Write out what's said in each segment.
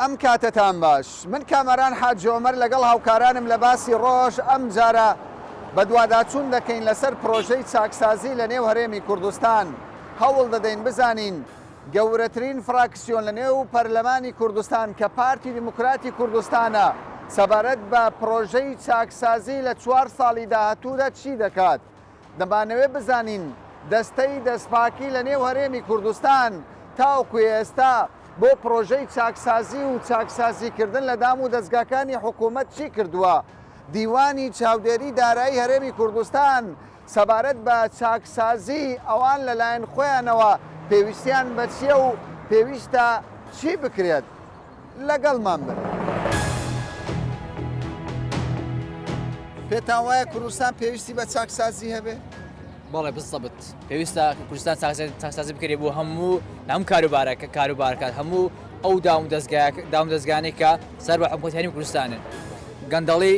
ئەم کاتتان باش من کامەران حاجی عومەر لەگەڵ هاوکارانم لە باسی ڕۆژ ئەم جارە بە دوواداچوون دەکەین لەسەر پرۆژەی چاکسازی لە نێو هەرێمی کوردستان هەوڵ دەدەین بزانین گەورەترین فراکسیۆن لە نێو پەرلەمانی کوردستان کە پارتی دیموکراتی کوردستانە سەبارەت بە پرۆژەی چاکسازی لە 4 ساڵی داهاتوودا چی دەکات دەمانەوێت بزانین دەستەی دەستپاکی لە نێو هەرێمی کوردستان تاوەکو ئێستا بۆ پرۆژەی چاکسازی و چاکسازیکردن لە دام و دەستگاکانی حکوومەت چی کردووە دیوانی چاودێری دارایی هەرێمی کوردستان سەبارەت بە چاکسازی ئەوان لەلایەن خۆیانەوە پێویستیان بە چیە و پێویستە چی بکرێت لەگەڵمان بن. پێتان وایە کوردستان پێویستی بە چاکسازی هەبێ؟ بەڵێ بستەبت پێویستە کوردستان چاکسازی بکرێت بۆ هەموو هەم کاروبارەکان هەموو ئەو دام دەستگانێک کە سەر بە حکومەت هەرێمی کوردستانن گەندەڵی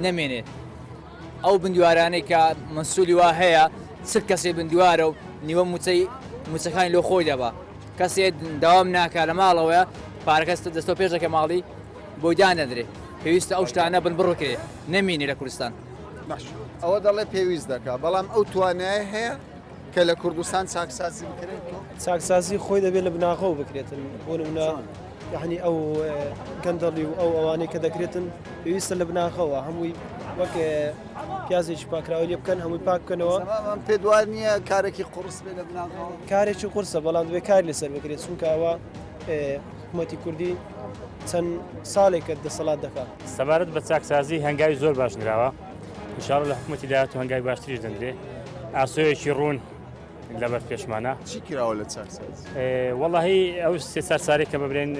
نەمێنێت ئەو بندوارانەی کە مەسئولی وا هەیە چ کەسێ بندوارە و نیوە موچەکانی لۆ خۆی دەبا کەسێ داوام ناکە لە ماڵەوەیە پارەکەس دەستۆ پێش دەکە ماڵی بۆی دانەدرێت پێویستە ئەو شتانە بن بڕۆکرێت نەمێنێ لە کوردستان. ئەوە دەڵێ پێویست دەکە بەڵام ئەو توانای هەیە کە لە کوردستان چاکسازی بکرێت چاکسازی خۆی دەبێت لە بناغەوە بکرێتن بۆ نمونە یعنی ئەو گەندەڵی و ئەو ئەوانەی کە دەکرێتن پێویستە لە بناغەوە هەمووی وەک پیازێکی پاکراوە لێ بکەن هەمووی پاک بکەنەوە پێ دوای نییە کارێکی قورس بێ لە بناغەوە کارێکی قورسە بەڵام دەبێت کاری لەسەر بکرێت چونکە ئەوە حکوومەتی کوردی چەند ساڵێکە دەسەڵات دەکات. سەبارەت بە چاکسازی هەنگاوی زۆر باش نراوە ئینشاڵڵا لە حکوومەتی داهاتوو هەنگاوی باشتریش دەنرێ ئاسۆیەکی ڕوون لەبەر پێشمانە. چی کراوە لە چاکسازی؟ وەڵاهی ئەو سێ سارێک کە ببرێن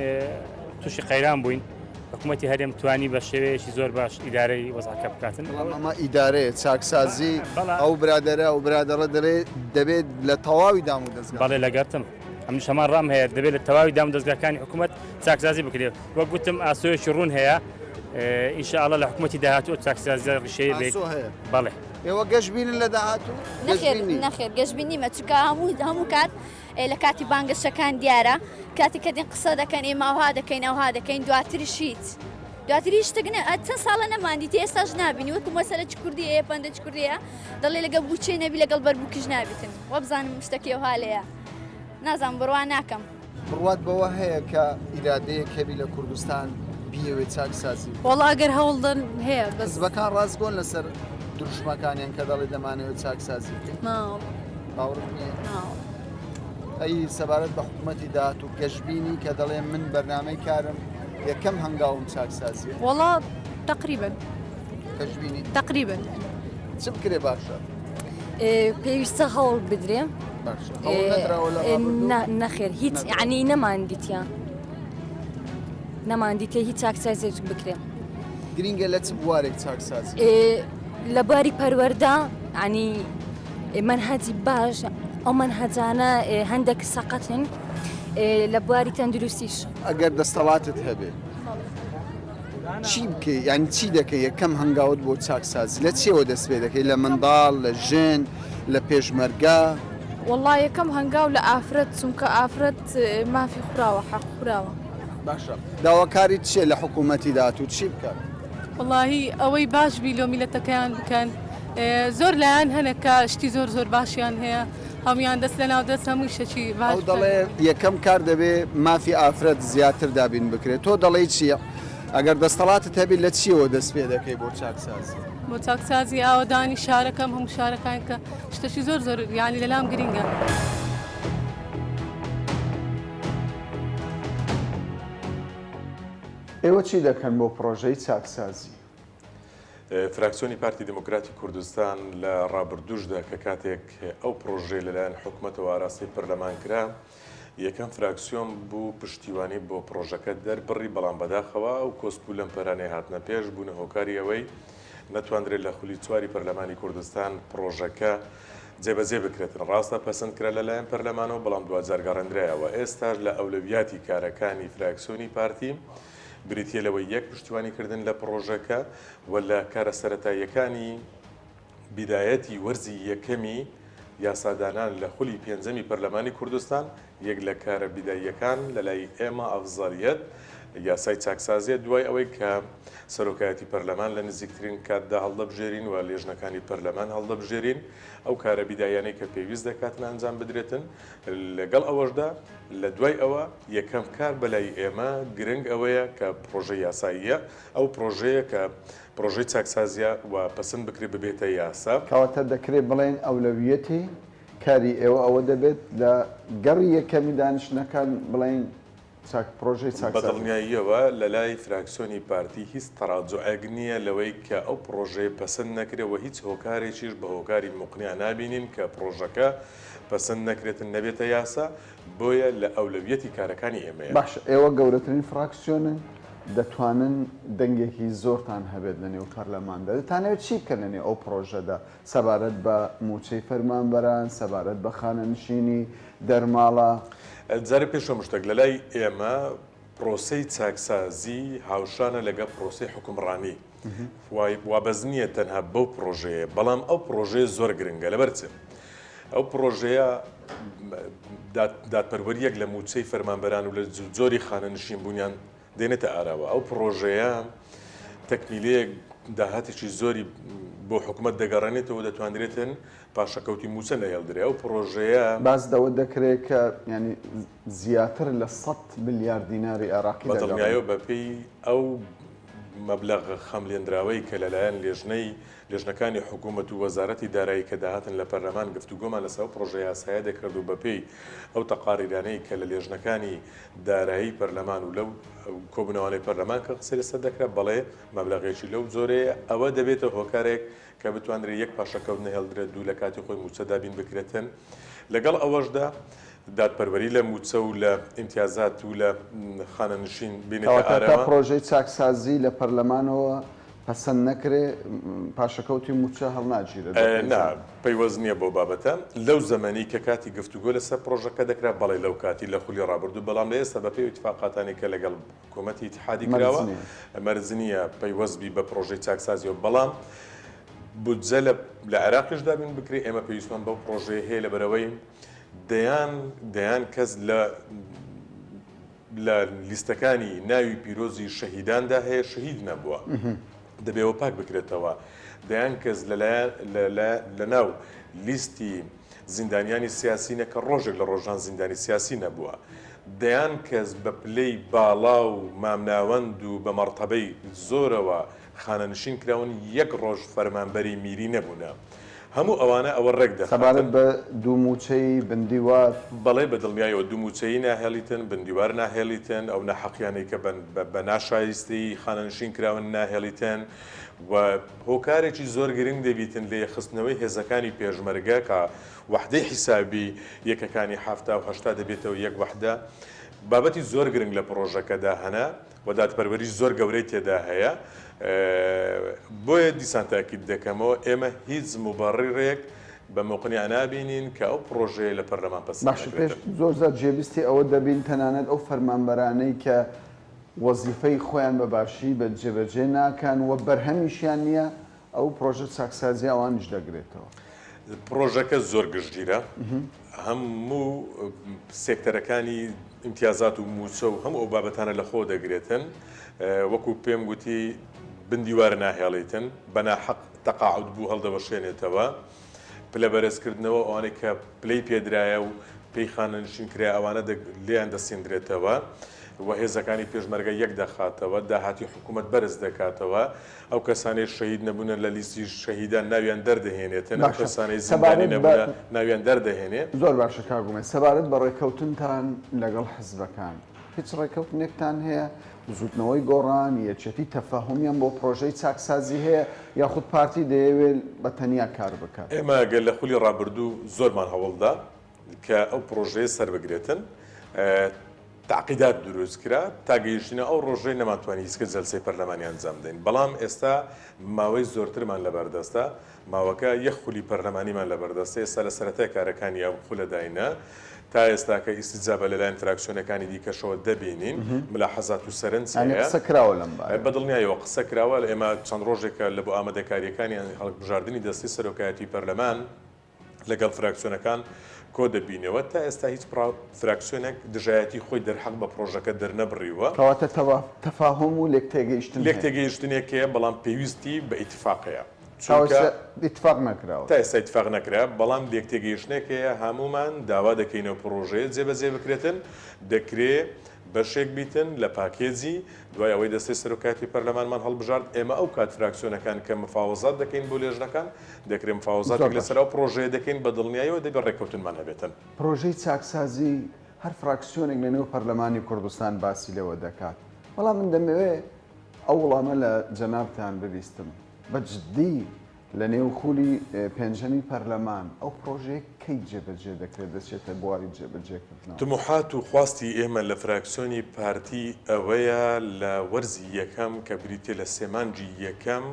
تووشی قەیران بووین حکوومەتی هەرێم توانی بە شێوەیەکی زۆر باش ئیدارەی وەزعەکە بکاتن. ئەمە ئیدارەیە چاکسازی ئەو برادەرە ئەو برادەڕە دەبێت لە تەواوی دام و دەستگا. بەڵێ لەگەرتم ئەم شەمان ڕام هەیە دەبێت لە تەواوی دام و دەستگاکانی حکوومەت چاکسازی بکرێت وەک گوتم ئاسۆیەکی ڕوون هەیە ئینشاءڵڵا لە حکوومەتی داهاتوو چاکسازی ڕیشەیە بێت. بەڵێ ئێوە گەشت بینن لە داهاتوو؟ نەخێر گەشت بینیمە چونکە هەموو کات لە کاتی بانگەشەکان دیارە کاتی کە دێن قسە دەکەن ئێمە ئەوها دەکەین دواتری شتەگنە چەند ساڵە نەماندیت ئێستاش نبینی وەکو مەسەلە چ کوردی ئێ پەندە چ کوردیە دەڵێ لەگە بچێ نەبی لەگەڵ بەربووکیش نابێتن وە بزانم شتێکی ئەو هاالەیە نازانم بڕوان ناکەم. بڕوات بەوە هەیە کە ئیرادەیەک هەبی لە کوردستان بیەوێت چاکسازی وەڵا ئەگەر هەوڵدن هەیە بەکان ڕاستگۆن لەسەر دروشمەکانیان کە دەڵێ دەمانەوێت چاکسازی باوەڕم نییە ئەی سەبارەت بە حکوومەتی داهاتوو گەشتبینی کە دەڵێ من بەرنامەی کارم یەکەم هەنگاوم چاکسازیە وەڵا تقریبا گەشتبینی تقریبا چ بکرێ باشە پێویستە هەوڵ بدرێ نەخێر هیچ یعنی نەماندیتێ هیچ چاکسازێک بکرێ گرینگە لە چ بوارێک چاکسازی لە باری پەروەەردە ینی منهەجی باش ئەو منهەجانە هەندێک سەقەتن لە بواری تەندروستیش ئەگەر دەستەڵاتت هەبێ چی بکەی یعنی چی دەکەی یەکەم هەنگاوت بۆ چاکسازی لە چێوە دەست پێ دەکەی لە منداڵ لە ژن لە پێشمەرگا وەڵای یەکەم هەنگاو لە ئافرەت چونکە ئافرەت مافی خوراوە حەق خوراوە. باشە داواکاری چێ لە حکوومەتی داهاتوو چی بکات؟ وەڵاهی ئەوەی باش بیلۆ میلەتەکەیان بکەن زۆر لایەن هەنە کە شتی زۆر باشیان هەیە هەمویان دەست لە ناو دەست هەمووی شەچی باش دەڵێ یەکەم کار دەبێ مافی ئافرەت زیاتر دابین بکرێت تۆ دەڵێ چییە؟ ئەگەر دەستەڵاتت هەبی لە چیەوە دەست پێ دەکەی بۆ چاکسازی؟ بۆ چاکسازی ئاوەدانی شارەکەم هەموو شارەکان کە شتەشی زۆر یانی لەلام گرینگە. ئێوە چی دەکەن بۆ پرۆژەی چاکسازی؟ فراکسیۆنی پارتی دموکراتی کوردستان لە ڕابردووشدا کە کاتێک ئەو پرۆژەی لەلایەن حکوومەتەوە ئاراستی پەرلەمان کرا یەکەم فراکسیۆن بوو پشتیوانی بۆ پرۆژەکە دەربڕی بەڵام بەداخەوە و کۆسپول لەم پەرانەی هاتنە پێش بوونە هۆکاری ئەوەی نەتواندرێت لە خولی چواری پەرلەمانی کوردستان پرۆژەکە جێبەجێ بکرێتن ڕاستە پەسەندکرا لەلایەن پەرلەمانەوە بەڵام دوجار گەڕێنرایەوە ئێستاش لە ئەولەویاتی کارەکانی فراکسیۆنی پارتی بریتە لەوەی یەک پشتیوانیکردن لە پرۆژەکە و لە کارە سەرەتاییەکانی بیدایەتی وەرزی یەکەمی یاسادانان لە خولی پێنجەمی پەرلەمانی کوردستان یەک لە کارە بیداییەکان لە لای ئێمە ئەفزاریەت یاسای چاکسازیە دوای ئەوەی کە سەرۆکایەتی پەرلەمان لە نزیکترین کاتدا هەڵدەبژێرین و لێژنەکانی پەرلەمان هەڵدەبژێرین ئەو کارە بیدایانەی کە پێویست دەکاتن ئەنجام بدرێتن لەگەڵ ئەوەشدا لە دوای ئەوە یەکەم کار بەلای ئێمە گرنگ ئەوەیە کە پرۆژەی یاساییە ئەو پرۆژەیە کە پرۆژەی چاکسازیە و پەسەند بکرێت ببێتە یاسا کەواتە دەکرێت بڵێن ئەولەویەتی کاری ئێوە ئەوە دەبێت لە گەڕی یەکەمی دانیشتنەکان بڵێن پرۆژەی چاکسازی بەدڵنیاییەوە لە لای فراکسیۆنی پارتی هیچ تەڕاجعەک نییە لەوەی کە ئەو پرۆژەیە پەسەند نەکرێەوە هیچ هۆکارێکیش بە هۆکاری مقنیا نابینین کە پرۆژەکە پەسەند نەکرێتن نەبێتە یاسا بۆیە لە ئەولەویەتی کارەکانی ئێمەیە باش ئێوە گەورەترین فراکسیۆنن دەتوانن دەنگێکی زۆرتان هەبێت لە نێو پەرلەماندا دەتانەوێت چی بکەن لە نێو ئەو پرۆژەدا سەبارەت بە موچەی فەرمانبەران سەبارەت بە خانەنشینی دەرماڵە جارە پێشەوە مشتێک لە لای ئێمە پرۆسەی چاکسازی هاوشانە لەگە پرۆسەی حکومڕانی وابەز نییە تەنها بەو پرۆژەیە بەڵام ئەو پرۆژەیە زۆر گرنگە لەبەرچێ ئەو پرۆژەیە دادپەروەریەک لە موچەی فەرمانبەران و لە جۆری خانەنشین بوونیان دێنێتە ئاراوە ئەو پرۆژەیە تەکمیلەیەک داهاتێکی زۆری بۆ حکوومەت دەگەڕێنێتەوە دەتوانرێتن پاشەکەوتی موچە نەهێڵدرێ ئەو پرۆژەیە باز دەوە دەکرێت کە ینی زیاتر لە 100 ملیار دیناری عێراقی بەدڵنیایەوە بەپێی ئەو مەبلەغ خەملێنراوەی کە لەلایەن لێژنەکانی حکوومەت و وەزارەتی دارایی کە داهاتن لە پەرلەمان گفتوگۆمان لەسەر پرۆژە یاسایە دەکرد و بەپێی ئەو تەقاریرانەی کە لە لێژنەکانی دارایی پەرلەمان و لەو کۆبنەوەی پەرلەمان کە قسەی لەسەر دەکرێت بەڵێ مەبلەغێکی لەو زۆرەیە ئەوە دەبێتە هۆکارێک کە بتوانرێت یەک پاشەکەوت نەهێڵدرێت دوو لە کاتی خۆی موچەدا بین بکرێتن لەگەڵ ئەوەشدا دادپەروەری لە موچە و لە ئیمتیازات و لە خانەنشین بینێتە ئارەوە پرۆژەی چاکسازی لە پەرلەمانەوە پەسەند نەکرێ پاشەکەوتی موچە هەڵناگیرێت پەیوەست نییە بۆ بابەتە لەو زەمانی کە کاتی گفتوگۆ لەسەر پرۆژەکە دەکرات بەڵێ لەو کاتی لە خولی ڕابردوو بەڵام لە ئێستا بەپێی اتفاقاتانی کە لەگەڵ حکوومەتی اتحادی کراوە مەرج نییە پەیوەستبی بە پرۆژەی چاکسازیەوە بەڵام بودجە لە عێراقیشدا بین بکرێ ئێمە پێویستمان بەو پرۆژەیە هەیە لە بەرەوەی دەیان کەس لە لیستەکانی ناوی پیرۆزی شەهیداندا هەیە شەهید نەبووە دەبێەوە پاک بکرێتەوە دەیان کەس لە ناو لیستی زیندانیانی سیاسینە کە ڕۆژێک لە ڕۆژان زیندانی سیاسی نەبووە دەیان کەس بە پلەی باڵا و مامناوەند و بە مەرتەبەی زۆرەوە خانەنشین کراون یەک ڕۆژ فەرمانبەری میری نەبوونە هەموو ئەوانە ئەوە ڕێک دەخەبارەت بە دووموچەی بندیوار بەڵێ بەدڵنیایەوە دووموچەی ناهێڵیتن بندیوار ناهێڵیتن ئەو نەحەقیانەی کە بە ناشایستی خانەنشین کراون ناهێڵیتن و هۆکارێکی زۆر گرنگ دەبیتن لە یەخستنەوەی هێزەکانی پێشمەرگە کە وحدەی حیسابی یەکەکانی هەفتا و هەشتا دەبێتەوە یەک وحدە بابەتی زۆر گرنگ لە پرۆژەکەدا هەنا و دادپەروەری زۆر گەورەی تێدا هەیە بۆیە دیسان تاکید دەکەمەوە ئێمە هیچ مبەڕیڕێک بە موقنیا نابینین کە ئەو پرۆژەیە لە پەرلەمان پەسەند پێش زۆر زار جێبیستی ئەوە دەبین تەنانەت ئەو فەرمانبەرانەی کە وەزیفەی خۆیان بە باشی بە جێبەجێ ناکەن و بەرهەمیشیان نییە ئەو پرۆژە چاکسازی ئەوانش دەگرێتەوە پرۆژەکە زۆر گشتگیرە هەموو سێکتەرەکانی ئیمتیازات و موچە و هەموو ئەو بابەتانە لە خۆ دەگرێتن وەکو پێم گوتی بندیوار ناهێڵیتن بەناحەق تەقاعود بوو هەڵدەبەشێنێتەوە پلە بەرزکردنەوە ئەوانەی کە پلەی پێدرایە و پێی خانەنشین کرا ئەوانە لێیان دەسێنرێتەوە و هێزەکانی پێشمەرگە یەک دەخاتەوە داهاتی حکوومەت بەرز دەکاتەوە ئەو کەسانەی شەهید نەبوونە لە لیستی شەهیدان ناویان دەردەهێنێتن ئەو کەسانەی زیندانی نەبوونە ناویان دەردەهێنێت زۆر باشە کاگومێ سەبارەت بە ڕێکەوتنتان لەگەڵ حزبەکان هیچ ڕێکەوتنێکتان هەیە زودنەوەی گۆڕان یەکێتی تەفاهمیان بۆ پرۆژەی چاکسازی هەیە یاخود پارتی دەیەوێت بە تەنیا کار بکات ئێمە گەل لە خولی ڕابردوو زۆرمان هەوڵدا کە ئەو پرۆژەیە سەر بگرێتن تعقیدات دروست کرا تا گەیشتنە ئەو ڕۆژەی نەماتوانی هیچکە جەلسەی پەرلەمانی ئەنجام دەین بەڵام ئێستا ماوەی زۆرترمان لەبەردەستە ماوەکە یەک خولی پەرلەمانیمان لەبەردەستە ئێستا لە سەرەتای کارەکانی ئەو خولەداینە تا ئێستا کە ئیستیجابە لەلایەن فراکسیۆنەکانی دیکەشەوە دەبینین ملاحەزات و سەرنج قسە کراوە لەم بەدڵنیایەوە قسە کراوە لە ئێمە چەند ڕۆژێکە لە بۆ ئامادەکاریەکانی هەڵبژاردننی دەستی سەرۆکایەتی پەرلەمان لەگەڵ فراکسیۆنەکان کۆ دەبینەوە تا ئێستا هیچ فراکسیۆنێک دژایەتی خۆی دەرحەق بە پرۆژەکە دەرنەبڕیوە کەواتە تەفاهم و لێک تێگەیشتن لێک تێگەیشتنێکەیە بەڵام پێویستی بە ئیتفاقەیە ئیتفاق نەکراوە تا ئێستا ئیتفاق نەکرا بەڵام لێک تێگەیشتنێکەیە هەمومان داوا دەکەینەوە پرۆژەیە جێبەجێ بکرێتن دەکرێت بەشێک بیتن لە پاکێجی دوای ئەوەی دەستی سەرۆکاتی پەرلەمانمان هەڵبژارد ئێمە ئەو کات فراکسیۆنەکان کە مفاوەزات دەکەین بۆ لێژنەکان دەکرێت مفاوەزاتێک لەسەر ئەو پرۆژەیە دەکەین بە دڵنیاییەوە دەبێت ڕێککەوتنمان هەبێتن پرۆژەی چاکسازی هەر فراکسیۆنێک لە نێو پەرلەمانی کوردستان باسی لەوە دەکات بەڵام من دەمەوێت ئەو وڵامە لە جەنابتان ببیستم بە جددی لە نێو خولی پێنجەمی پەرلەمان ئەو پرۆژەیە کەی جێبەجێ دەکرێت دەچێتە بواری جێبەجێکردنەوە تموحات و خواستی ئێمە لە فراکسیۆنی پارتی ئەوەیە لە وەرزی یەکەم کە بریتێ لە سێمانجی یەکەم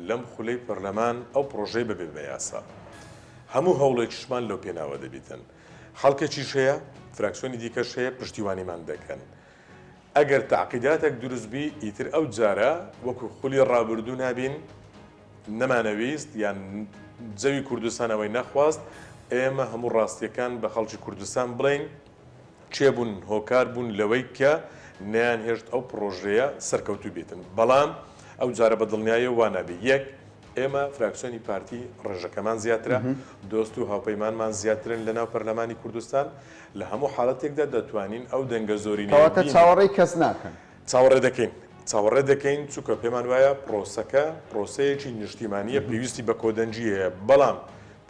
لەم خولەی پەرلەمان ئەو پرۆژەی ببێ بە یاسا هەموو هەوڵێکیشمان لەو پێناوە دەبیتن خەڵکێکیش هەیە فراکسیۆنی دیکەش هەیە پشتیوانیمان دەکەن ئەگەر تاقیداتێک دروستبی ئیتر ئەو جارە وەکو خولی ڕابردوو نابین نەمانەویست یان جەوی کوردستانەوەی نەخواست ئێمە هەموو ڕاستیەکان بە خەڵکی کوردستان بڵین چێبوون هۆکار بوون لەوەی کە نیان هێشت ئەو پرۆژەیە سەرکەوتوو بێتن بەڵام ئەو جارە بە دڵنیایە وانابێ یەک ئێمە فراکسیۆنی پارتی ڕێژەکەمان زیاترە دۆست و هاوپەیمانمان زیاترن لە ناو پەرلەمانی کوردستان لە هەموو حاڵەتێکدا دەتوانین ئەو دەنگە زۆرینە چاوەڕێی کەس ناکەن چاوەڕێ دەکەین چووکە پێمان وایە پرۆسەیەکی نیشتیمانیە پێویستی بە کۆدەنجی هەیە بەڵام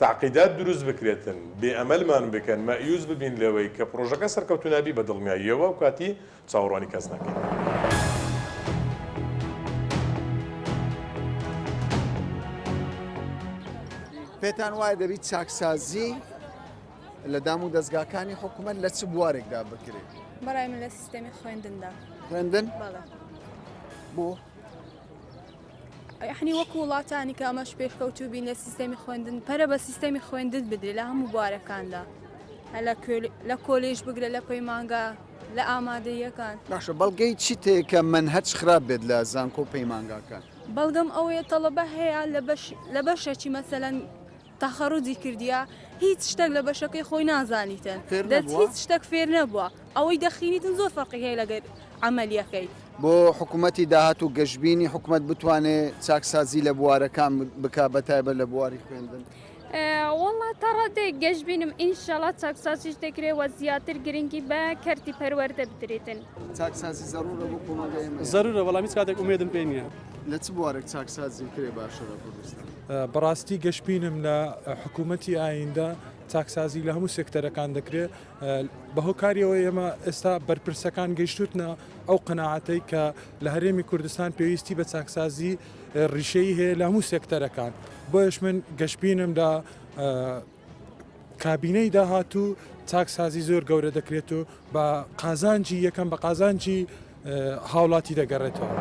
تعقیدات دروست بکرێتن بێ ئەمەلمان بکەن مەیوز ببین لەوەی کە پرۆژەکە سەرکەوتو نابی بە دڵنیاییەوە و کاتی چاوەڕوانی کەس ناکەین. پێتان وایە دەبیت چاکسازی لە دام و دەستگاکانی حکوومەت لە چ بوارێکدا بکرێت؟ بەڕای من لە سیستەمی خوێندندا خوێندن؟ بەڵێ بۆ؟ یعنی وەکو وڵاتانی کە ئەمەش پێشکەوتوو بین لە سیستەمی خوێندن پەرە بە سیستەمی خوێندن بدرێ لە هەموو بوارەکاندا لە کۆلێژ بگرە لە پەیمانگا لە ئامادەیەکان باشە بەڵگەی چی تێکە منهەج خراپ بێت لە زانکۆ پەیمانگاکان؟ بەڵگەم ئەوەیە تەڵەبە هەیە لە بەشێکی مەسەلەن تەخەڕوجی کردیا هیچ شتێک لە بەشەکەی خۆی نازانیتن دەست هیچ شتێک فێر نەبووە ئەوەی دەخینیتن زۆر فەرقی هەیە لەگەر عملیەکەی بۆ حکوومەتی داهات و گەشتبینی حکوومەت بتوانێت چاکسازی لە بوارەکان بک بەتایبەت لە بواری خوێندن والله تا ڕادێک گەشت بینم ئینشاڵا چاکسازیش دەکرێتەوە زیاتر گرنگی بە کەرتی پەروەردە بدرێتن چاکسازی زەرورە بۆ کۆمەڵگەی ئێمە زەرورە بەڵام هیچ کاتێک ئومێدم پێ نییە لە چ بوارێک چاکسازی کرێ باشە لە کوردستان بەڕاستی گەشتبینم لە حکوومەتی ئایندە چاکسازی لە هەموو سێکتەرەکان دەکرێت بە هۆکاریەوە ئێمە ئێستا بەرپرسەکان گەیشتوتنە ئەو قەناعەتەی کە لە هەرێمی کوردستان پێویستی بە چاکسازی ڕیشەی هەیە لە هەموو سێکتەرەکان بۆیش من گەشتبینم لە کابینەی داهاتوو چاکسازی زۆر گەورە دەکرێت و بە قازانجی یەکەم بە قازانجی هاوڵاتی دەگەڕێتەوە.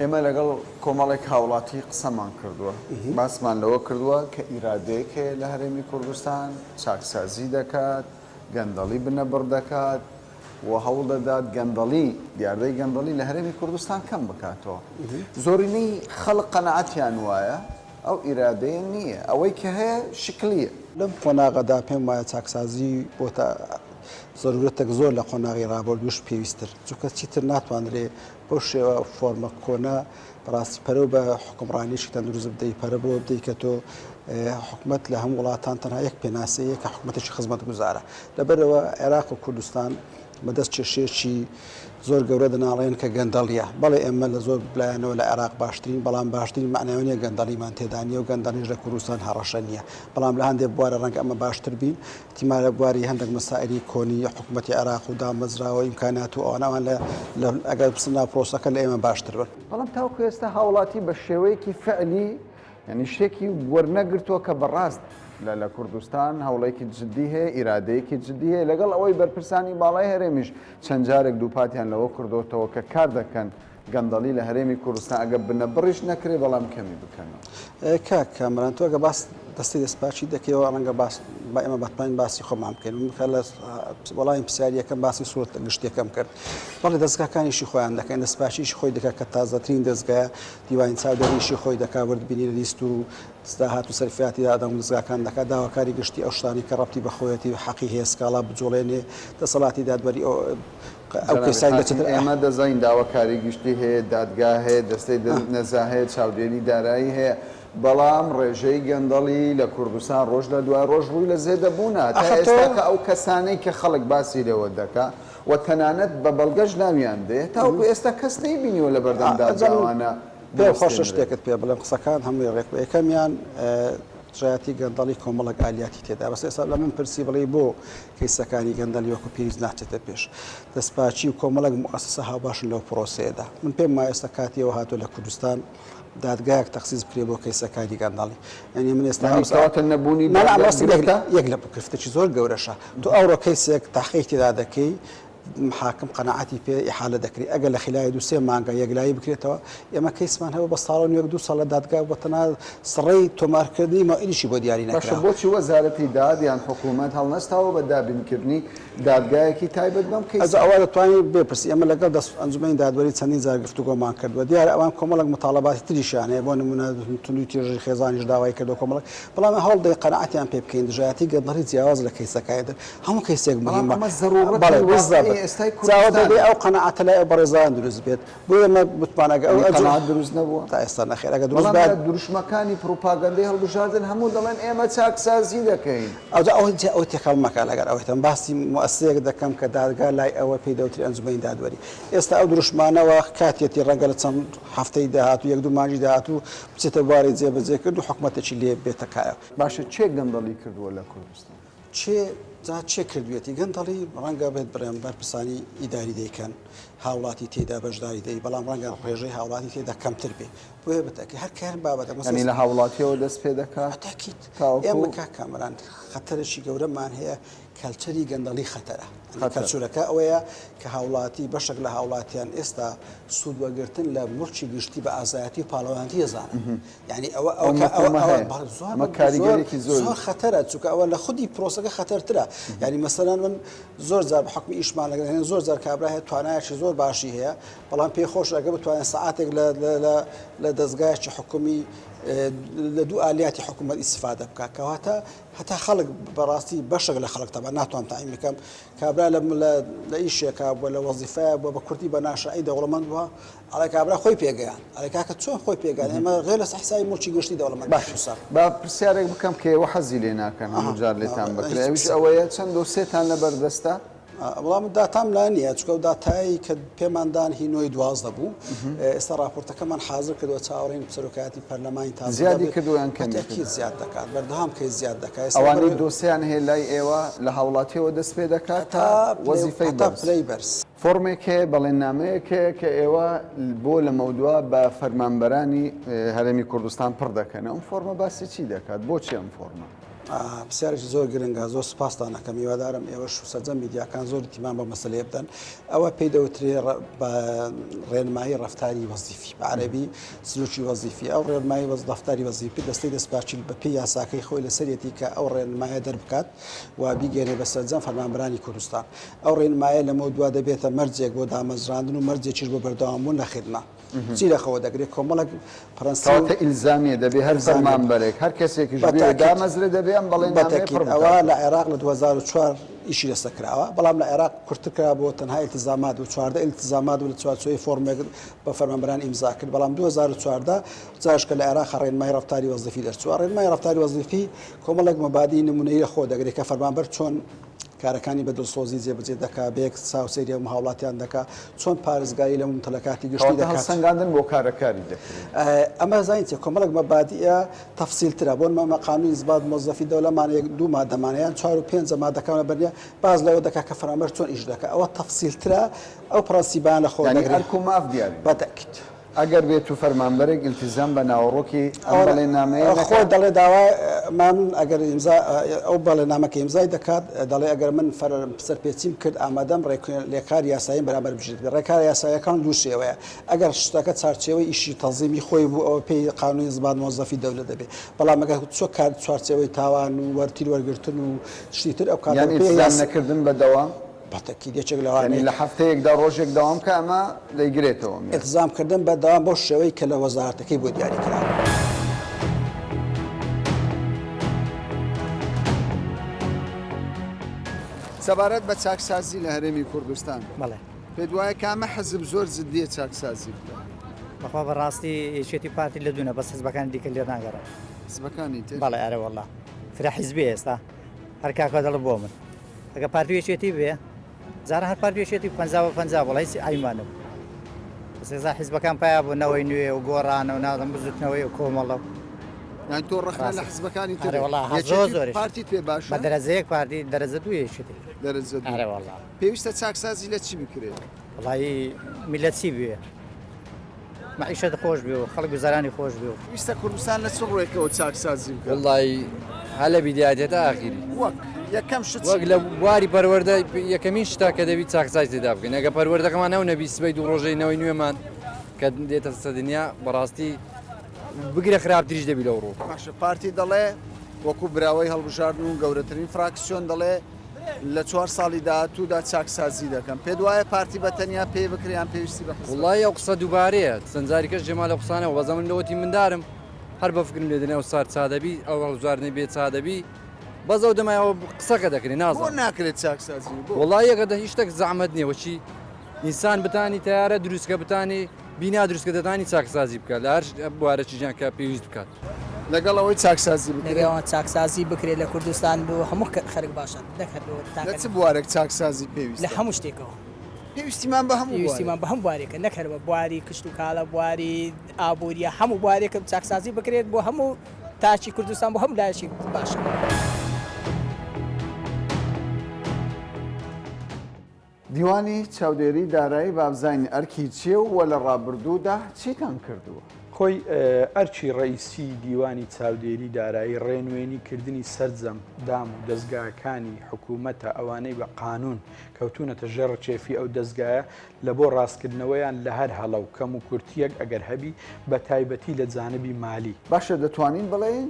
ئێمە لەگەڵ کۆمەڵێک هاوڵاتی قسەمان کردووە باسمان لەوە کردووە کە ئیرادەیەک هەیە لە هەرێمی کوردستان چاکسازی دەکات گەندەڵی بنەبڕ دەکات و هەوڵ دەدات گەندەڵی دیاردەی گەندەڵی لە هەرێمی کوردستان کەم بکاتەوە زۆرینەی خەڵق قەنەعەتیان وایە ئەو ئیرادەیە نییە ئەوەی کە هەیە شکلیە لەم قۆناغەدا پێم وایە چاکسازی بۆتە ضرورەتێک زۆر لە قۆناغی ڕابردووش پێویستتر چونکە چیتر ناتوانرێ بۆ شێوە فۆرمە کۆنا بەڕاستی پەرە بە حکومڕانیشی تەندروست بدەی پەرە بۆ بدەی کە تۆ حکومەت لە هەموو وڵاتان تەنها یەک پێناسەیە کە حکومەتێکی خزمەت گوزارە لەبەرەوە عێراق و کوردستان بەدەست کێشێکی زۆر گەورە دەناڵێن کە گەندەڵیە بەڵێ ئێمە لە زۆر بلایەنەوە لە عێراق باشترین بەڵام باشترین معناوێنە گەندەڵیمان تێدانیە و گەندەڵیش لە کوردستان هەڕەشە نییە بەڵام لە هەندێک بوارە ڕەنگە ئەمە باشتر بین تیمارە بواری هەندێک مەسائلی کۆنی حکوومەتی عێراق و دامەزراوە ئیمکانات و ئەوانەوان ئەگەر بچنە پرۆسەکە لە ئێمە باشتر بن بەڵام تاوەکو ئێستا هاوڵاتی بە شێوەیەکی فعلی یعنی شتێکی وەرنەگرتووە کە بەڕاست لە کوردستان هەوڵێکی جددی هەیە ئیرادەیەکی جددی هەیە لەگەڵ ئەوەی بەرپرسانی باڵای هەرێمیش چەند جارێک دووپاتیان لەوە کردوتەوە کە کار دەکەن گەندەڵی لە هەرێمی کوردستان ئەگە بنە بڕیش نەکرێ بەڵام کەمی بکەنەوە. کاک کامران تۆ ئەگە باس دەستی دەستپاچی دەکەوە ڕەنگە با ئێمە بەتمانین باسی خۆمان بکەین لە وەڵامی پرسیاریەکەم باسی سوورت گشتەکەم کرد بەڵێ دەستگاکانیشی خۆیان دەکەین دەستپاچیشی خۆی دەکات کە تازەترین دەستگایە دیوانی چاودێریشی خۆی دەکات وردبینی لە لیست و داهات و سەرفیاتی دادەم دەستگاکان دەکات داواکاری گشتی ئەو شتانی کە ڕەبتی بەخۆیەتی حەقی هەیە سکاڵا بجوڵێنێ دەسەڵاتی دادوەری ئەو کەسانی لەچێتر ئێمە دەزانین داواکاری گشتی هەیە دادگا هەیە دەستەی نەزا هەیە چاودێری دارایی هەیە بەڵام ڕێژەی گەندەڵی لە کوردستان ڕۆژ لە دوای ڕۆژ ڕووی لە زێدەبوونا تا ئێستا کە ئەو کەسانەی کە خەڵک باسی لەوە دەکا و تەنانەت بە بەڵگەش ناویان دێ تاوەکو ئێستا کەس نەیبینیوە لە بەردەم دادگاوانە. پێ خۆشە شتێکت پێ بڵێم قسەکان هەمووی ڕێک بە یەکەمیان ژایەتی گەندەڵی کۆمەڵک ئالیاتی تێدا بەس ئێستا لە من پرسی بڵێ بۆ کەیسەکانی گەندەلی وەکو پێویست ناچێتە پێش دەستپاچی و کۆمەڵک موسسە هاوباشن لەو پرۆسەیەدا من پێم وایە ئێستا کاتیەوە هاتووە لە کوردستان دادگایەک تەخسیس بکرێ بۆ کەیسەکانی گەندەڵی یعنی من ئێستا نەبوونی یەک لە کفتێکی زۆر گەورەشە تو ئەوڕۆ کەیسێک تاقیق تێدا دەکەی محاکم قەناعەتی پێ ئیحالە دەکرێت ئەگەر لە خلای دوو سێ مانگە یەکلایی بکرێتەوە ئێمە کەیسمان هەبوو بە ساڵ و دو ساڵ لە دادگا بۆ تەنها سڕەی تۆمارکردنی مائیلیشی بۆ دیاری نەکرا. بۆچی وەزارەتی داد یان حکوومەت هەڵنەستاوە بە دابینکردنی دادگایەکی تایبەت بەم کەیس ئەوە دەتوانین بپرسی ئەمە لەگەڵ ئەنجومەی دادوەری چەندین جار گفتوگۆمان کردووە دیارە ئەوان کۆمەڵک متاڵەباتی تریشیان هەیە بۆ نمونە توندی توێژی خێزانیش داوای کردو کۆمەڵک بەڵام هەڵدەی قەناعەتیان پێ بکەین دژایەتی گەندەڵی جیاواز لە کەیسەکایدا هەموو کەیسێک مهمە ئەو قەناعەتە لای بەڕێزان دروست بێت بۆ ئێمە متمانەگە ئەو قەناعەت دروست نەبووە تا ئێستا نەخێر ئەگە دروست بێت دروشمەکانی پروپاگەندەی هەڵبژاردن هەموو دەڵێن ئێمە چاکسازی دەکەین ئەو تێکەڵ مەکە لەگەر ئەوەتەن باسی مؤسسەیەک دەکەم کە دادگا لای ئەوە پێی دەوتری ئەنجومەی دادوەری ئێستا ئەو دروشمانەوە کاتێتی ڕەنگە لە چەند هەفتەی داهاتوو یەک دوو مانگی داهاتوو بچێتە بواری جێبەجێ کرد و حکومەتێکی لێ بێتەکایە. باشە چێ گەندەڵی کردووە لە کوردستان چێ کردوێتی گەندەڵی ڕەنگە بێت بڕێم بەرپرسانی ئیداری دەیکەن هاوڵاتی تێدا بەشداری دەی بەڵام ڕەنگە ڕێژەی هاوڵاتی تێدا کەمتر بێ بۆیە بتەکە هەر کار بابەتە مەسەڵەن لە هاوڵاتیەوە دەست پێ دەکات ئێمە کامەران خەتەرێکی گەورەمان هەیە کەلچەری گەندەڵی خەتەرە کەلچورەکە ئەوەیە کە هاوڵاتی بەشێک لە هاوڵاتیان ئێستا سوودوەگرتن لە مڵکی گشتی بە ئازایەتی پاڵەوانتی ێزانن یعنی ئەوە کاریگەرێکی زۆر خەتەرە چونکە ئەوە لە خودی پرۆسەکە خەتەرترە یعنی مەسەلەن من زۆر جار بە حکمی ئیشمان لەگەڵ زۆر جار کابرا هەیە توانایەکی زۆر باشی هەیە بەڵام پێی خۆش ئەگە بتوانێت سەعاتێک لە دەستگایەکی حکومی لە دوو ئالیاتی حکوومەت ئیسفادە بکات کەواتە هەتا خەڵک بەڕاستی بەشێک لە خەڵک تەبە ناتوان تایم بکەم کابرا لە ئیشێکە بۆ لە وەزیفەیە بۆ بە کورتی بە ناشایی دەوڵەمەند بووە ئەڵێ کابرا خۆی پێگەیان ئەڵێ کاکە چۆن خۆی پێگەیان ئێمە غێر لە حسابی مڵکی گشتی دەوڵەمەند باشە با پرسیارێک بکەم کە ئێوە حەزی لێ ناکەن هەموو جار لێتان بکرێ ئەویش ئەوەیە چەند دۆسێتان لەبەردەستە وەڵام داتام لا نییە چکە و داتایی کە پێماندان هینۆی 12 بوو ئێستا راپۆرتەکەمان حاضر کردووە چاوەڕێی سەرۆکایەتی پەرلەمانی تا زیادی کردویان کەمێکی زیاد دەکات بەردەوام کەی زیاد دەکات ئەوانەی دۆسییان هەیە لای ئێوە لە هاوڵاتیەوە دەست پێ دەکات تا وەزیفەی پلەی بەرز فۆرمێک هەیە بەڵێننامەیەکە کە ئێوە بۆ لە مەودووە بە فەرمانبەرانی هەرێمی کوردستان پڕ دەکەن ئەم فۆرمە باسی چی دەکات بۆچی ئەم فۆرمە پرسیارێکی زۆر گرنگە زۆر سپاستان دەکەم هیوادارم ئێوەش سەرجەم میدیاکان زۆر تیمان بە مەسەلەیە بدەن ئەوە پێی دەوترێ بە ڕێنمایی ڕەفتاری وەزیفی بە عەرەبی سلوکی وەزیفی ئەو ڕێنمایی ڕەفتاری وەزیفی دەستەی دەستپاچیل بە پێی یاساکەی خۆی لەسەرەتی کە ئەو ڕێنمایە دەربکات و بیگەێنێ بە سەرجەم فەرمانبەرانی کوردستان ئەو ڕێنمایە لەمە دوا دەبێتە مەرجێک بۆ دامەزراندن و مەرجێکیش بۆ بەردەوامبوون لە خدمە چی لەخەوە دەگرێت کۆمەڵک پرەنسیپە ئیلزامیە دەبێ هەر فەرمانبەرێک هەر کەسێکیش دامەزرێ دەبێ ئەم بەڵێننامەیە ئەوە لە عێراق لە 2004 ئیشی لەسەرکراوە بەڵام لە عێراق کورتکرا بۆ تەنها ئیلتزامات و 14 ئیلتزامات و لە چوارچۆی فۆرمێک بە فەرمانبەران ئیمزا کرد بەڵام 2014 جاشکە لە عێراق ڕێنمای ڕەفتاری وەزیفی دەرچووە ڕێنمای ڕەفتاری وەزیفی کۆمەڵک مەبادی نمونەیی لە خۆ دەگرێت کە فەرمانبەر چۆن کارەکانی بەدڵسۆزی جێبەجێ دەکا بێک چاوسێری و هاوڵاتیان دەکا چۆن پارێزگاری لە متەلەکاتی گشتی دەکات سەنگاندن بۆ کارەکاری دەکرێت ئەمە زانیتێ کۆمەڵک مەبادیە تەفسیلترە بۆ مەمە قانونی زباد مۆزەفی دەوڵەمان یەک دوو مادەمانەیان 4 و 5 مادەکان بەرنیە باز لەوە دەکا کە فەرمانبەر چۆن ئیش دەکات ئەوە تەفسیلترە ئەو پرەنسیبان لە خۆ هەرکو ماف دیاری بەتەکیت ئەگەر بێت و فەرمانبەرێک ئیلتیزام بە ناوەڕۆکی ئەم بەڵێنامەیە خۆ دەڵێ داوا من ئەگەر ئەو بەڵێنامەکە ئیمزای دەکات دەڵێ ئەگەر من سەرپێچیم کرد ئامادەم لێکار یاسایی بەرامبەر بژیت ڕێکار یاسایەکان دوو شێوەیە ئەگەر شتەکە چارچێوەی ئیشی تەنزیمی خۆی بوو ئەوە پێی قانونی زمان مۆزەفی دەولەت دەبێت بەڵام ئەگەر چۆ کار چارچێوەی تاوان و وەرتیر وەرگرتن و شتی تر ئەو کار نەکردن بەدەوام بەتەکی دێچێک لەوانەیە لە هەفتەیەکدا ڕۆژێک داوام کە ئەمە دەیگرێتەوە ئێتزامکردن بەدەوام بۆ شێوەی کە لە وەزارەتەکەی بۆ دیاری کراوە. سەبارەت بە چاکسازی لە هەرێمی کوردستان بەڵێ پێ دوایە کامە حەزب زۆر جددیە چاکسازی بکە بەخوا بەڕاستی یەکێتی پارتی لە دوونە بەس حزبەکانی دیکە لێ ناگەڕێ حزبەکانی تر بەڵێ ئەرە وەڵڵا فرە حیزبی ئێستا هەر کاکە دەڵ بۆ من ئەگە پارتی یەکێتی بێ زارە هەر پارتی یەکێتی 50 وڵای ئایمانم بەسێزا حیزبەکان پیا بوو نەوەی نوێ و گۆڕانە و نادەم بزوتنەوەی و کۆمەڵە یان تۆ ڕخنا لە حزبەکانی تر زۆر پارتی پێ باشە بە دەرەزەیەک پارتی دەرەزە دوو یەکێتی دەرەجە ئەرە وەڵڵا پێویستە چاکسازی لە چی بکرێت وڵایی میلەت چی بوێ معیشەت خۆش بێ و خەڵک گوزارانی خۆش بێ و ویستە کوردستان لە چ ڕێکەوە چاکسازی بکە وڵی هەلە بیدیاتێتە ئاخیری وەک یەکەم شت وەک لە بواری پەروەردە یەکەمین شتا کە دەبی چاکساز تێدا بکەین ئەگە پەروەردەکەمان ناو نەبی سبەی دوو ڕۆژەی نوێمان کە دێتە سەدنیا بەڕاستی بگرە خراپتریش دەبی لەو ڕوو باشە پارتی دەڵێ وەکو براوەی هەڵبژاردن و گەورەترین فراکسیۆن دەڵێ لە 4 ساڵی داهاتوودا چاکسازی دەکەم پێ دوایە پارتی بەتەنیا پێ بکریان پێویستی بە وڵی ئەو قسە دووبارەیە چەندجاریکەش جێما لە قسانەوە بەزە من لەوەتی مندارم هەر بە فکرم لێدنێ و سار چادەبی ئەو هەڵبژاردنەی بێ چادەبی بەزەو دەمایەوە قسەکە دەکرێت نازانم ناکرێت چاکسازی وڵی یەکەدە هیچ شتێک زەحمەت نییە وەچی ئینسان بتانی تیارە دروستکە بتانی بینا دروستکە دەتانی چاکسازی بکات لە هەر بوارەی ژیان کە پێویست بکات لەگەڵەوەی چاکسازی لەگەڵەوە چاکسازی بکرێت لە کوردستان بۆ هەموو خەرک باشە لە چ بوارێک چاکسازی پێویست لە هەموو شتێکەوە پێویستیمان بە هەموو پێویستیمان بە هەموو بوارێکە نەکەرەوە بواری کشت و کاڵە بواری ئابوووریە هەموو بوارێکە چاکسازی بکرێت بۆ هەموو تاچی کوردستان بۆ هەموو لایەکی باشە. دیوانی چاودێری دارایی بابزین ئەرکی چیە و لە ڕابردوودا چیتان کردووە؟ خۆی ئەرچی ڕئیسی دیوانی چاودێری دارایی ڕێنوێنیکردنی سەرجەم دام و دەستگاکانی حکوومەتە ئەوانەی بە قانون کەوتونەتە ژێڕ چێفی ئەو دەستگایە لە بۆ ڕاستکردنەوەیان لە هەر هەڵە و کەم و کورتیەک ئەگەر هەبی بە تایبەتی لە جانبی مالی. باشە دەتوانین بڵێن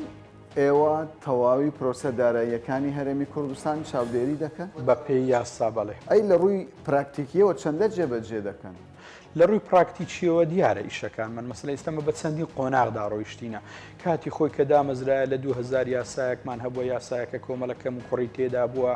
ئێوە تەواوی پرۆسە داراییەکانی هەرێمی کوردستان چاودێری دەکەن؟ بە پێی یاسا بڵێ. ئەی لە ڕووی پراکتیکیەوە چەندە جێبەجێ دەکەن؟ لە ڕووی پراکتیکیەوە دیارە ئیشەکان من مەسلە ئێستەمە بە چەندین قۆناغدا ڕۆیشتینە کاتی خۆی کە دامەزرایە لە 2000 یاسایەکمان هەبووە یاسایەکە کۆمەڵەکەم و کوڕی تێدا بووە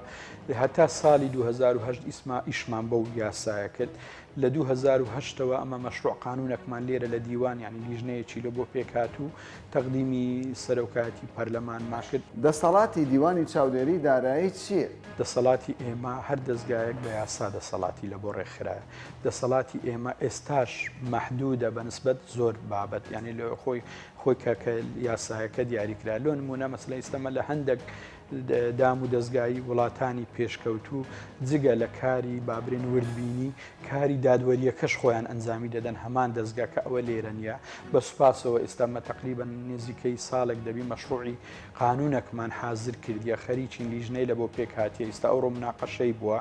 هەتا ساڵی 2008 ئیشمان بەو یاسایە کرد لە 2008ەوە ئەمە مەشروع قانونێکمان لێرە لە دیوان ینی لیژنەیەکی لە بۆ پێکات و تەقدیمی سەرۆکاتی پەرلەمانمان کرد. دەسەڵاتی دیوانی چاودێری دارایی چییە؟ دەسەڵاتی ئێمە هەر دەستگایەک بە یاسا دەسەڵاتی لە بۆ ڕێکخرایە دەسەڵاتی ئێمە ئێستاش مەحدودە بەنسبەت زۆر بابەت ینی لە خۆی کە یاسایەکە دیاریکرا لۆ نمونە مەسلە ئێستەمە لە هەندێک دام و دەستگایی وڵاتانی پێشکەوتو جگە لە کاری بابرێن وردبینی کاری دادوەریەکەش خۆیان ئەنجامی دەدەن هەمان دەستگاکە ئەوە لێرە نیە بە سوپاسەوە ئێستامە تقریبا نزیکەی ساڵێک دەبی مەشروعی قانونەکمان حازر کردیە خەریکی لیژنەی لە بۆ پێکهاتی ئێستا ئەوڕۆ مناقەشەی بووە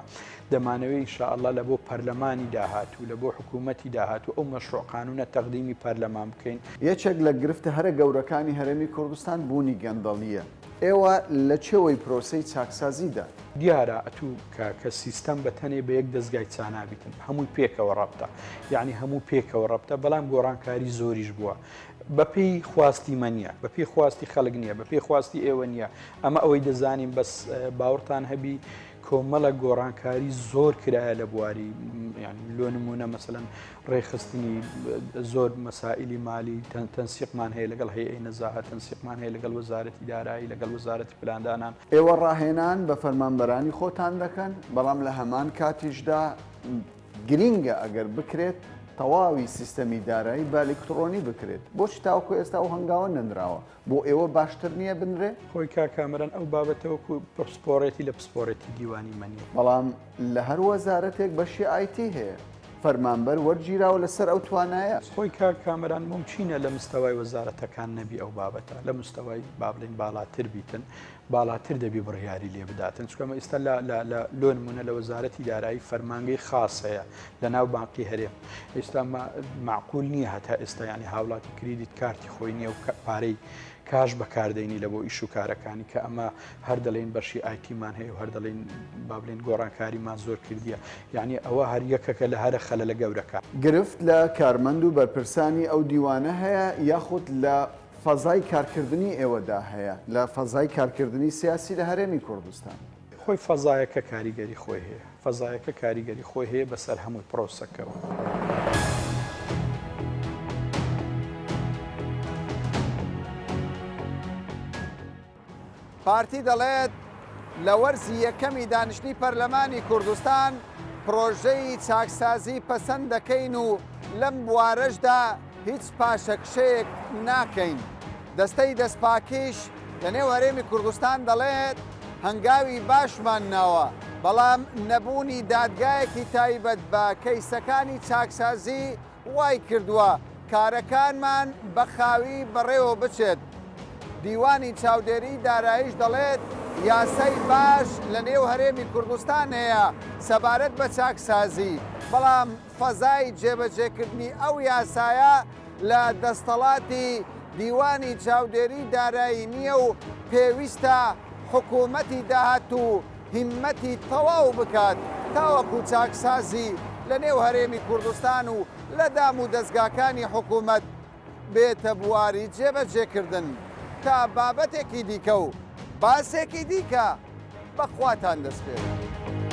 دەمانەوەی ئینشاءالله لە بۆ پەرلەمانی داهاتوو لە بۆ حکوومەتی داهاتوو ئەو مەشروع قانونە تەقدیمی پەرلەمان بکەین. یەکێک لە گرفتە هەرە گەورەکانی هەرێمی کوردستان بوونی گەندەڵیە. ئێوە لە چێوەی پرۆسەی چاکسازیدا دیارە ئەتوو کە سیستەم بە تەنێ بە یەک دەستگای چانابیتن هەمووی پێکەوە ڕەبتە یعنی هەموو پێکەوە ڕەبتە بەڵام گۆڕانکاری زۆریش بووە بەپێی خواستی منە بەپێی خواستی خەڵک نییە بەپێی خواستی ئێوە نییە ئەمە ئەوەی دەزانین بەس باوەڕتان هەبی کۆمەڵە گۆڕانکاری زۆر کرایە لە بواری لۆ نمونە مەسەلەن ڕێخستنی زۆر مەسائلی مالی تەنسیقمان هەیە لەگەڵ هەیە نەزاهات تەنسیقمان هەیە لەگەڵ وەزارەتی دارایی لەگەڵ وەزارەتی پلاندانان. ئێوە ڕاهێنان بە فەرمانبەرانی خۆتان دەکەن بەڵام لە هەمان کاتیشدا گرینگە ئەگەر بکرێت تەواوی سیستەمی دارایی بە ئەلکترۆنی بکرێت بۆچی تاوەکو ئێستا ئەو هەنگاوە نەنراوە بۆ ئێوە باشتر نییە بنرێ؟ خۆی کاکامەران ئەو بابەتەوەکو پسپۆڕێتی لە پسپۆڕێتی دیوانی منی بەڵام لە هەر وەزارەتێک بەشی ئایتی هەیە فەرمانبەر وەرگیراوە لەسەر ئەو توانایە خۆی کامەران ممچینە لە مستەوای وەزارەتەکان نەبی ئەو بابەتە لە مستەوای بابلین باڵاتر بیتن باڵاتر دەبی بڕیاری لێ بداتن چکەمە ئێستا لە لۆنمونە لە وەزارەتی دارایی فەرمانگەی خاص هەیە لە ناو بانقی هەرێم ئێستا معقول نییە هەتا ئێستا ینی هاوڵاتی کریدیت کارتی خۆی نییە و پارەی کاش بەکاردەینی لە بۆ ئیش و کارەکانی کە ئەمە هەر دەڵێن بەشی ئایتیمان هەیە و هەر دەڵێن بابلێن گۆڕانکاریمان زۆر کردیە یعنی ئەوە هەر یەکەکە لە هەرە خەلە لە گەورەکە گرفت لە کارمەند و بەرپرسانی ئەو دیوانە هەیە یاخود لە فەزای کارکردنی ئێوەدا هەیە لە فەزای کارکردنی سیاسی لە هەرێمی کوردستان خۆی فەزایەکە کاریگەری خۆی هەیە فەزایەکە کاریگەری خۆی هەیە بەسەر هەمووی پرۆسەکەەوە. پارتی دەڵێت لە وەرزی یەکەمی دانیشتنی پەرلەمانی کوردستان پرۆژەی چاکسازی پەسەند دەکەین و لەم بوارەشدا هیچ پاشەکشەیەک ناکەین. دەستەی دەستپاکیش لە نێو هەرێمی کوردستان دەڵێت هەنگاوی باشمان ناوە بەڵام نەبوونی دادگایەکی تایبەت بە کەیسەکانی چاکسازی وای کردووە کارەکانمان بە خاوی بەڕێوە بچێت. دیوانی چاودێری داراییش دەڵێت یاسای باش لە نێو هەرێمی کوردستان هەیە سەبارەت بە چاکسازی بەڵام فەزای جێبەجێکردنی ئەو یاسایە لە دەستەڵاتی دیوانی چاودێری دارایی نییە و پێویستە حکوومەتی داهاتوو هیممەتی تەواو بکات تاوەکو چاکسازی لە نێو هەرێمی کوردستان و لە دام و دەستگاکانی حکوومەت بێتە بواری جێبەجێکردن تا بابەتێکی دیکە و باسێکی دیکە بەخواتان دەست پێێت.